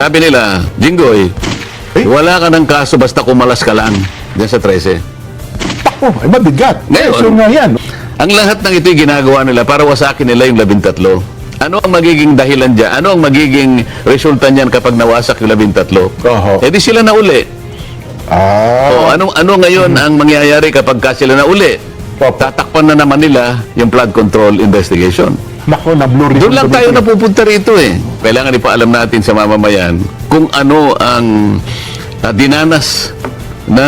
Sabi nila, Jinggoy, wala ka ng kaso basta kumalas ka lang dyan sa 13. Tako, ay mabigat. Ngayon, So nga yan. Ang lahat ng ito'y ginagawa nila para wasakin nila yung 13. Ano ang magiging dahilan dyan? Ano ang magiging resulta niyan kapag nawasak yung 13? Oho. Eh di sila na uli. O, ano ngayon ang mangyayari kapag sila na uli? Opo. Tatakpan na naman nila yung flood control investigation. Nako, na blue Doon lang tayo napupunta rito eh. Kailangan ipaalam natin sa mamamayan kung ano ang dinanas na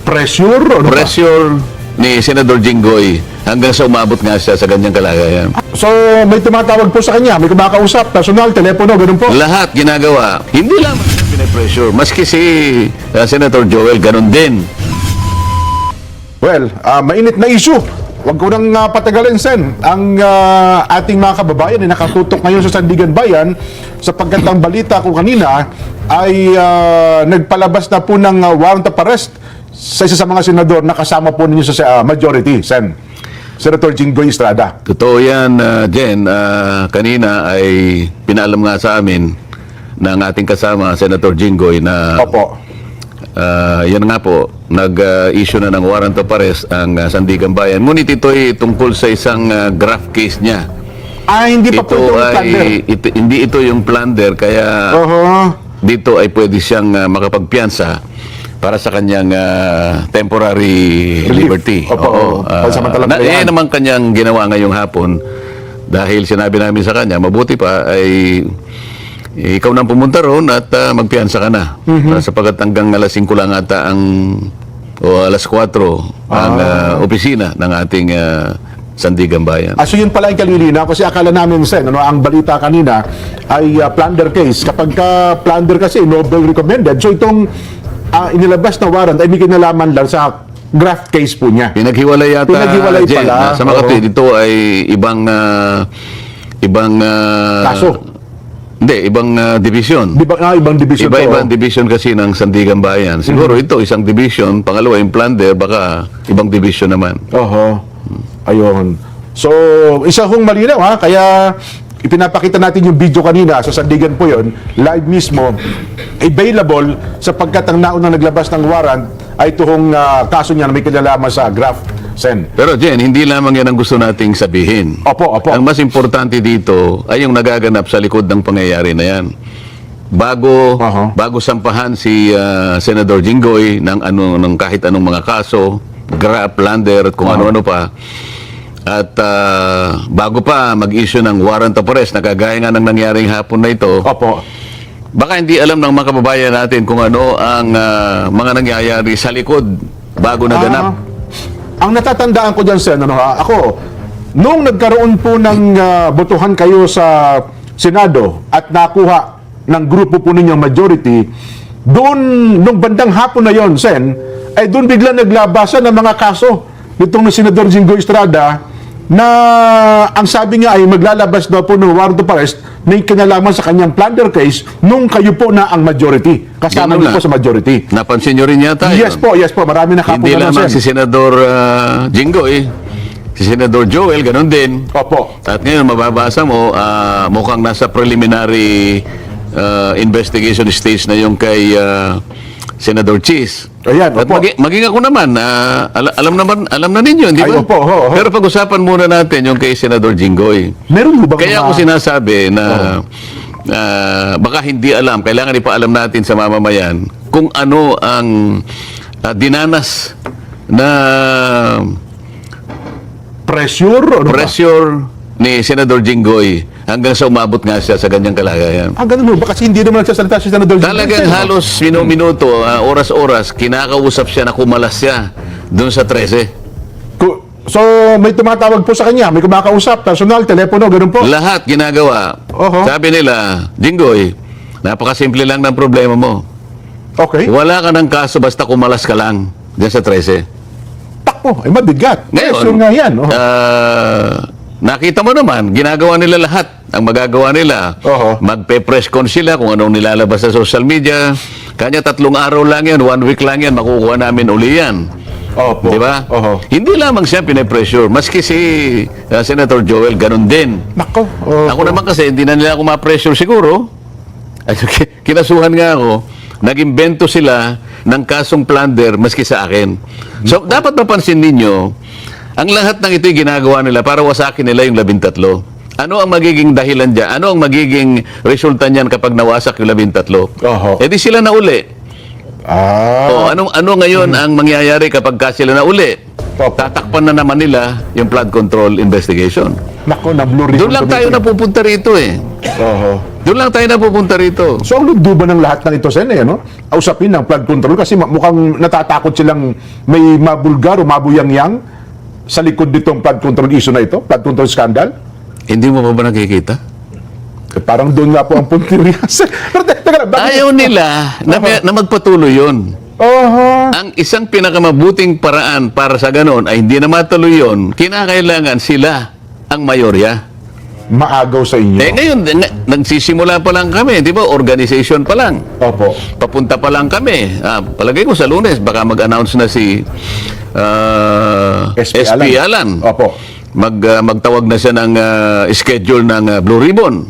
Pressure? Ano ba? pressure ni Senador Jinggoy hanggang sa umabot nga siya sa ganyang kalagayan. So, may tumatawag po sa kanya, may kumakausap, personal, telepono, ganun po. Lahat ginagawa. Hindi lang pinapressure. Maski si Senator Joel, ganun din. Well, mainit na issue. Huwag ko nang patagalin, Sen. Ang ating mga kababayan ay nakatutok ngayon sa Sandigan Bayan sapagkat ang balita ko kanina ay nagpalabas na po ng warrant of arrest sa isa sa mga senador na kasama po ninyo sa majority, Sen. Senator Jinggoy Estrada. Totoo yan, Jen. Kanina ay pinaalam nga sa amin ng ating kasama, Senator Jinggoy, na Opo. yan nga po, nag-issue na ng warrant of arrest ang Sandigan Bayan. Ngunit ito'y tungkol sa isang graft case niya. Hindi pa po Ito itong plunder. hindi ito yung plunder, kaya dito ay pwede siyang makapagpiyansa para sa kanyang temporary Relief. liberty. Opo, pansamantalang kayaan. naman kanyang ginawa ngayong hapon dahil sinabi namin sa kanya, mabuti pa ay ikaw nang pumunta roon at magpiyansa ka na. Sapagkat hanggang alas 5 lang ata o alas 4 ang opisina ng ating Sandigan Bayan. So yun pala yung kalilina kasi akala namin, Sen, ang balita kanina ay plunder case. Kapag plunder kasi, Nobel recommended. So itong inilabas na warrant ay may kinalaman lang sa graft case po niya. Pinaghiwalay yata, Pinaghiwalay Jen, pala. sa mga kapatid. Ito ay ibang Kaso. Hindi, ibang division. Ibang division Iba-ibang to. division kasi ng Sandigan Bayan. Siguro ito isang division, pangalawa yung plunder, baka ibang division naman. Oho. Ayun. So, isa hong malinaw ha. Kaya ipinapakita natin yung video kanina sa Sandigan po yun, live mismo, available sapagkat ang naunang naglabas ng warrant ay itong kaso niya na may kinalaman sa graft, Sen. Pero Jen, hindi lamang yan ang gusto nating sabihin. Opo. Ang mas importante dito ay yung nagaganap sa likod ng pangyayari na yan. Bago sampahan si Senador Jinggoy ng kahit anong mga kaso, graft, plunder at kung ano-ano pa, at bago pa mag-issue ng warrant of arrest na kagaya nga ng nangyaring hapon na ito, Opo. baka hindi alam ng mga kababayan natin kung ano ang mga nangyayari sa likod bago naganap. Ang natatandaan ko dyan, Sen, ako, nung nagkaroon po ng botohan kayo sa Senado at nakuha ng grupo po ninyong majority, doon, nung bandang hapon na yon, Sen, ay doon bigla naglabasan ng mga kaso nitong Senador Jinggoy Estrada na ang sabi niya ay maglalabas daw po ng warrant of arrest na kinalaman sa kanyang plunder case nung kayo po na ang majority. Kasama Ganun niyo na. po sa majority. Napansin nyo rin yata Yes yun. po. Marami na Hindi kapunan, lamang Sen. si Senador Jinggoy, si Senador Joel, ganun din. Opo. At ngayon, mababasa mo, mukhang nasa preliminary investigation stage na yung kay Senador Cheese. Ayan, At opo. maging ako naman, alam na ninyo, di ba? Ay, opo, ho. Pero pag-usapan muna natin yung kay Senador Jinggoy. Meron mo bang Kaya mga- ako sinasabi na baka hindi alam, kailangan ipaalam natin sa mamamayan kung ano ang dinanas na pressure? Ano ba? pressure ni Senador Jinggoy hanggang sa umabot nga siya sa ganyang kalagayan. Ganun mo. Baka kasi hindi naman nagsasalita si Senador Jinggoy. Talagang halos minuto, oras-oras, kinakausap siya na kumalas siya doon sa 13. So, may tumatawag po sa kanya, may kumakausap, personal, telepono, ganun po. Lahat ginagawa. Oho. Sabi nila, Jinggoy, napakasimple lang ng problema mo. Okay. Wala ka ng kaso basta kumalas ka lang dyan sa 13. Takbo, ay mabigat. Ngayon, Pressure nga yan. nakita mo naman, ginagawa nila lahat. Ang magagawa nila, Oho. magpe-press con sila kung anong nilalabas sa social media. Kanya 3 araw lang yan, 1 week lang yan, makukuha namin uli yan. Opo. Di ba? Oho. Hindi lamang siya pinipressure. Maski si Senator Joel, ganun din. Nako. Ako naman kasi, hindi na nila ako ma-pressure siguro. Ay, kinasuhan nga ako, nag-imbento sila ng kasong plunder maski sa akin. So, dapat mapansin ninyo, ang lahat ng ito'y ginagawa nila para wasakin nila yung 13. Ano ang magiging dahilan dyan? Ano ang magiging resulta niyan kapag nawasak yung 13? Oho. Eh di sila na uli. Ah. Ano ngayon ang mangyayari kapag sila na uli? Opo. Tatakpan na naman nila yung flood control investigation. Nako, na Blue Ribbon Doon lang tayo Committee. napupunta rito eh. Oho. Doon lang tayo napupunta rito. So, ang luduban ng lahat ng ito, Sen, no? Ausapin ng flood control kasi mukhang natatakot silang may mabulgar o mabuyangyang sa likod nitong flood control issue na ito, flood control scandal. Hindi mo pa ba nakikita? Eh, parang doon nga po ang puntirya. Pero teka lang, bakit- Ayaw nila na magpatuloy yun. Oho. Ang isang pinakamabuting paraan para sa ganon ay hindi na matuloy yun, kinakailangan sila ang mayorya. Maagaw sa inyo. Eh ngayon, nagsisimula pa lang kami, di ba? Organization pa lang. Opo. Papunta pa lang kami. Palagay ko sa Lunes, baka mag-announce na si SP Alan. Opo. Magtawag na siya ng schedule ng Blue Ribbon.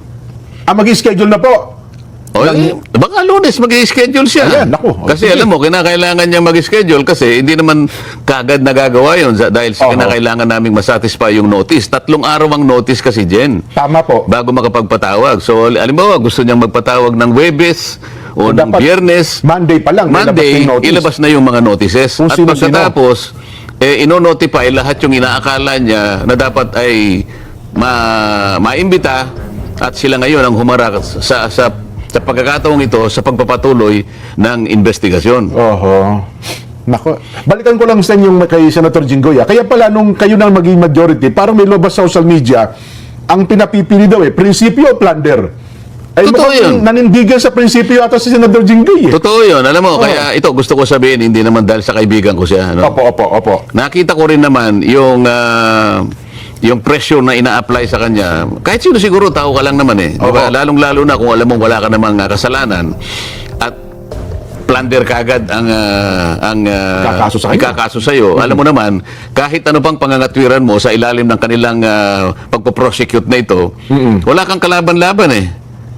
Mag-schedule na po. O, baka Lunes mag-schedule siya. Ayan, naku. Kasi Sige. alam mo, kinakailangan niya mag-schedule kasi hindi naman kagad nagagawa yun dahil Oho. kinakailangan naming masatisfy yung notice. 3 araw ang notice kasi, Jen, Tama po. bago makapagpatawag. So, alimbawa, gusto niyang magpatawag ng Webes o ng dapat Biyernes. Monday pa lang. Monday, ilabas yung notice. ilabas na yung mga notices. Kung At sino-sino. pagkatapos, ino-notify lahat yung inaakala niya na dapat ay maimbita at sila ngayon ang humarap sa pagkakataong ito sa pagpapatuloy ng investigasyon. Oho. Nako. Balikan ko lang sa inyo kay Senator Jinggoy. Kaya pala nung kayo na maging majority, parang may lobas sa social media, ang pinapipili daw prinsipyo o plunder. Ay, Totoo mukhang yun. nanindigan sa prinsipyo ata si Senator Jinggoy. Totoo yun. Alam mo, kaya ito gusto ko sabihin, hindi naman dahil sa kaibigan ko siya. Ano? Opo. Nakita ko rin naman yung pressure na ina-apply sa kanya. Kahit sino siguro, tao ka lang naman eh. Di ba? Oho. Lalong-lalo na kung alam mong wala ka namang kasalanan at plunder ka agad ang Ikakaso sa kanya. ikakaso sa'yo. Alam mo naman, kahit ano pang pangangatwiran mo sa ilalim ng kanilang pagpo-prosecute na ito, wala kang kalaban-laban eh.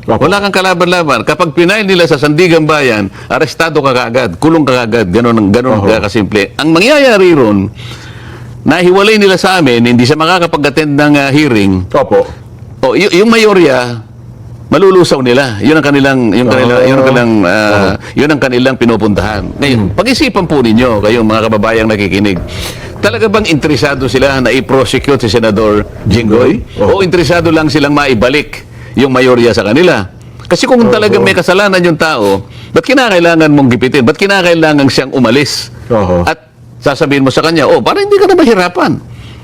Opo. Wala kang kalaban-laban. Kapag pinail nila sa Sandigan Bayan, arestado ka kagad, kulong ka kagad, ganun Oho. kasimple. Ang mangyayari ron, nahiwalay nila sa amin, hindi siya makakapag-attend ng hearing. Opo. O yung mayorya, malulusaw nila. Yun ang kanilang yun ang kanilang pinupuntahan. Ngayon, pag-isipan po ninyo kayong mga kababayang nakikinig. Talaga bang interesado sila na i-prosecute si Senador Jinggoy? O interesado lang silang maibalik yung mayorya sa kanila? Kasi kung talagang may kasalanan yung tao, ba't kinakailangan mong gipitin? Ba't kinakailangan siyang umalis? Oho. At sasabihin mo sa kanya, para hindi ka na mahirapan.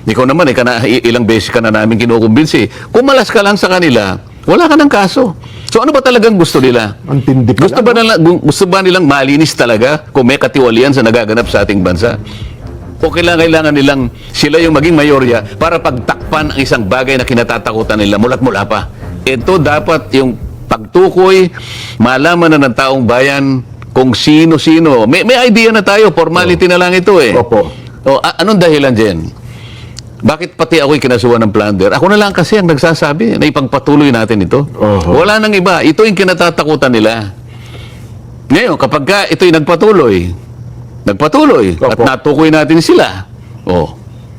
Ikaw naman, ilang beses ka na namin kinukumbinsi. Kung malas ka lang sa kanila, wala ka ng kaso. So ano ba talagang gusto nila? Ang tindi pa lang. Gusto ba nilang malinis talaga kung may katiwalian sa nagaganap sa ating bansa? O kailangan nilang sila yung maging mayorya para pagtakpan ang isang bagay na kinatatakutan nila mula't mula pa? Ito dapat yung pagtukoy, malaman na ng taong bayan kung sino-sino. May idea na tayo, formality na lang ito eh. Opo. Anong dahilan dyan? Bakit pati ako'y kinasuhan ng plunder? Ako na lang kasi ang nagsasabi na ipagpatuloy natin ito. Oho. Wala nang iba. Ito yung kinatatakutan nila. Ngayon, kapag ka ito'y nagpatuloy at Opo. natukoy natin sila,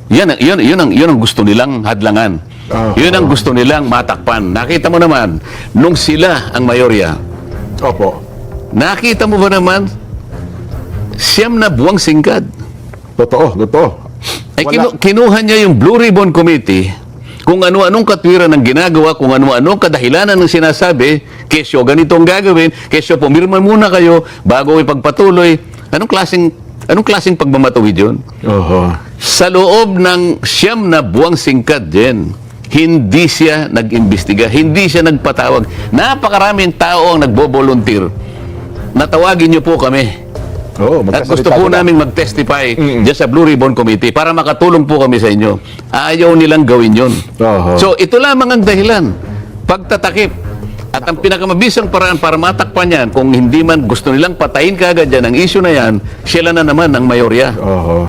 yan ang gusto nilang hadlangan. Oho. Yun ang gusto nilang matakpan. Nakita mo naman, nung sila ang mayorya, Opo. nakita mo ba naman, 9 na buwang singkad. Totoo. Ay Wala. kinuha niya yung Blue Ribbon Committee kung ano-anong katwiran ng ginagawa, kung ano-anong kadahilanan ng sinasabi, kesyo ganito ang gagawin, kesyo pumirma muna kayo bago ipagpatuloy. Anong klaseng pagmamatuwid yun? Oho. Sa loob ng 9 na buwang singkad din, hindi siya nag-imbestiga, hindi siya nagpatawag. Napakaraming tao ang nagbo-volunteer. Natawagin niyo po kami. At gusto po namin mag-testify dyan sa Blue Ribbon Committee para makatulong po kami sa inyo. Ayaw nilang gawin yun. Oho. So, ito lamang ang dahilan. Pagtatakip. At ang pinakamabisang paraan para matakpan yan, kung hindi man gusto nilang patayin kaagad yan ang issue na yan, sila na naman ang mayorya. Oho.